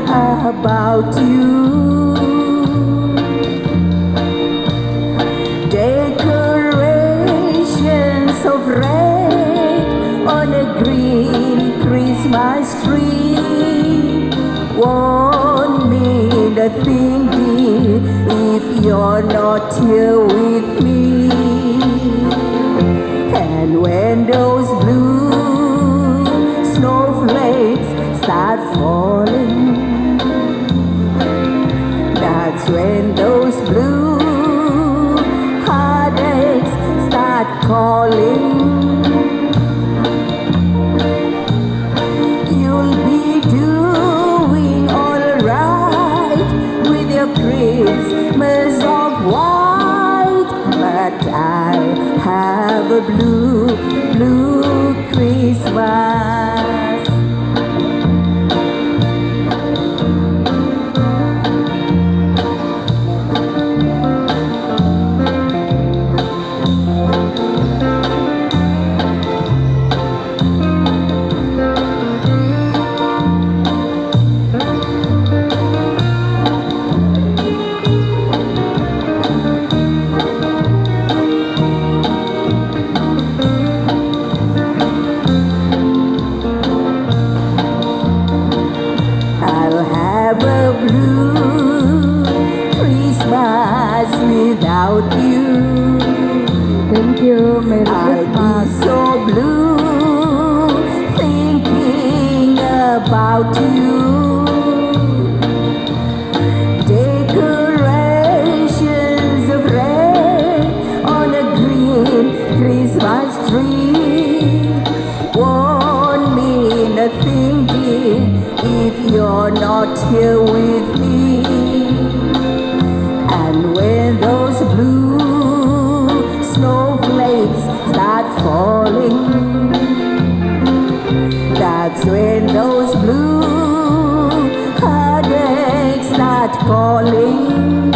about you. Decorations of red on a green Christmas tree won't mean a thing, dear, if you're not here with me. And when those blue snowflakes start falling, that's when those blue heartaches start calling. You'll be doing alright with your Christmas of white, but I have a blue, blue Christmas. Have a blue Christmas without you. Thank you. Merry I'll be Christmas. so blue thinking about you. Decorations of red on a green Christmas tree won't mean a thing, dear, if you're not here with me. And when those blue snowflakes start falling, that's when those blue heartaches start calling.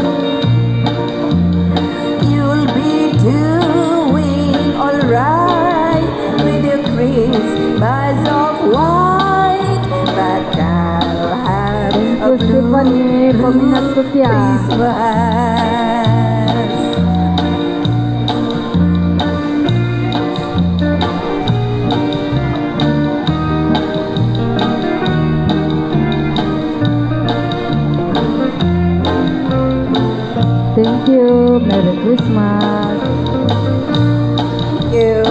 You'll be doing alright with your Christmas of white, but I'll have a blue, Stephanie, peminat setia. Christmas. Thank you. Merry Christmas. Thank you.